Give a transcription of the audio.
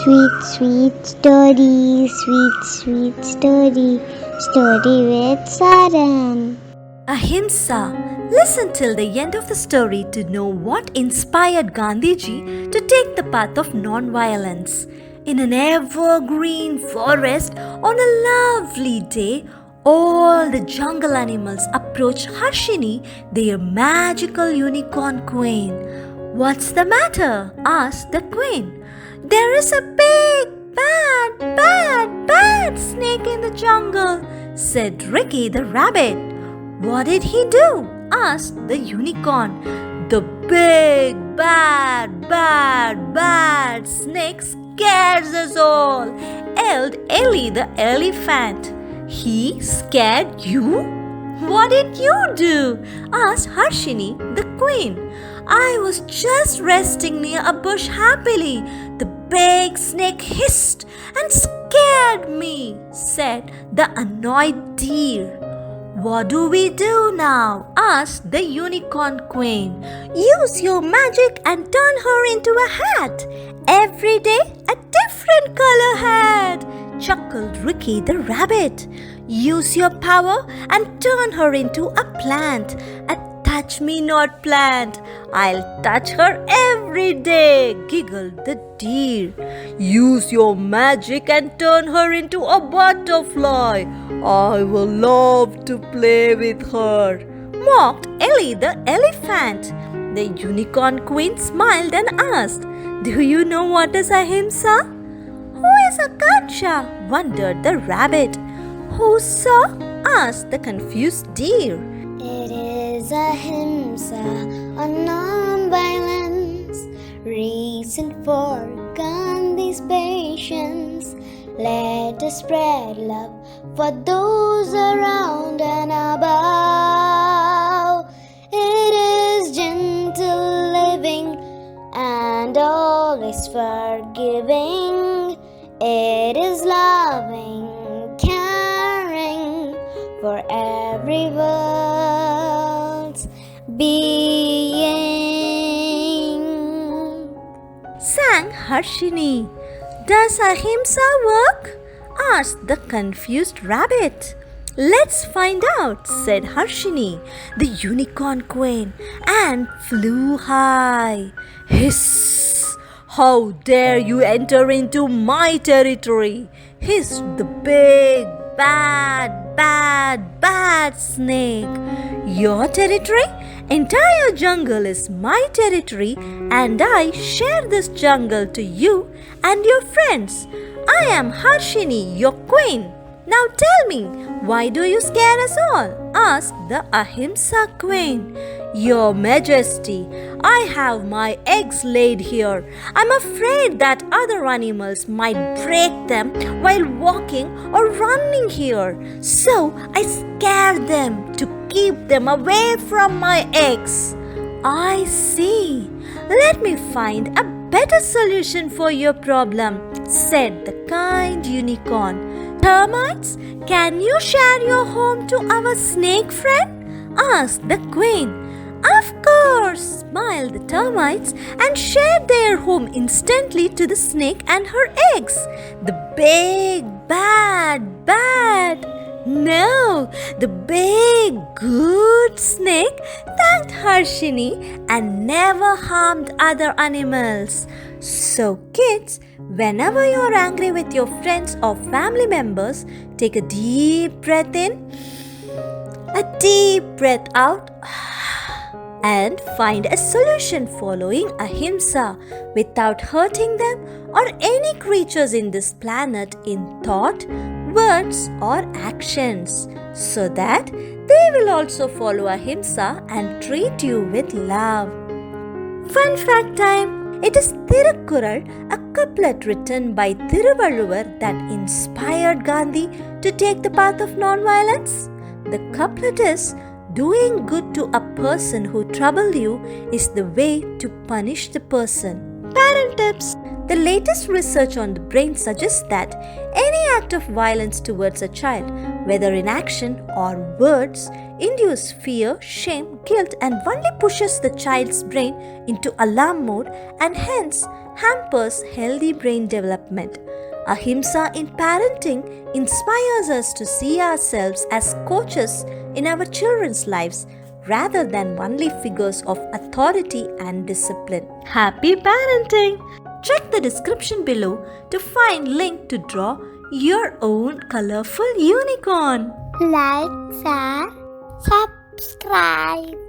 Sweet, sweet story, sweet, sweet story, story with Saran. AHIMSA. Listen till the end of the story to know what inspired Gandhiji to take the path of non-violence. In an evergreen forest on a lovely day, all the jungle animals approached Harshini, their magical unicorn queen. "What's the matter?" asked the queen. "There is a big, bad snake in the jungle," said Ricky the rabbit. "What did he do?" asked the unicorn. "The big, bad snake scares us all," yelled Ellie the elephant. "He scared you? What did you do?" asked Harshini the queen. "I was just resting near a bush happily. The big snake hissed and scared me," said the annoyed deer. "What do we do now?" asked the unicorn queen. "Use your magic and turn her into a hat. Every day a different color hat," chuckled Ricky the rabbit. "Use your power and turn her into a plant. A touch-me-not plant. I'll touch her every day," giggled the deer. "Use your magic and turn her into a butterfly. I will love to play with her," mocked Ellie the elephant. The unicorn queen smiled and asked, "Do you know what is AHIMSA?" "Who is Akansha?" wondered the rabbit. "Who saw?" asked the confused deer. It is AHIMSA on non-violence, reason for Gandhi's patience. Let us spread love for those around and above. It is gentle living and always forgiving. It is loving, caring for every world's being, sang Harshini. "Does AHIMSA work?" asked the confused rabbit. "Let's find out," said Harshini, the unicorn queen, and flew high. "Hiss! How dare you enter into my territory?" hissed the big, bad snake. "Your territory? Entire jungle is my territory, and I share this jungle to you and your friends. I am Harshini, your queen. Now tell me, why do you scare us all?" asked the AHIMSA queen. "Your Majesty, I have my eggs laid here. I'm afraid that other animals might break them while walking or running here. So I scare them to keep them away from my eggs." "I see. Let me find a better solution for your problem," said the kind unicorn. "Termites, can you share your home to our snake friend?" asked the queen. "Of course," smiled the termites and shared their home instantly to the snake and her eggs. The big, the big, good snake thanked Harshini and never harmed other animals. So kids, whenever you're angry with your friends or family members, take a deep breath in, a deep breath out, and find a solution following AHIMSA without hurting them or any creatures in this planet in thought, words or actions, so that they will also follow AHIMSA and treat you with love. Fun fact time! It is Thirukkural, a couplet written by Thiruvalluvar that inspired Gandhi to take the path of non-violence. The couplet is, "Doing good to a person who troubled you is the way to punish the person." Parent tips. The latest research on the brain suggests that any act of violence towards a child, whether in action or words, induce fear, shame, guilt, and only pushes the child's brain into alarm mode and hence hampers healthy brain development. AHIMSA in parenting inspires us to see ourselves as coaches in our children's lives rather than only figures of authority and discipline. Happy parenting! Check the description below to find link to draw your own colorful unicorn. Like, share, subscribe.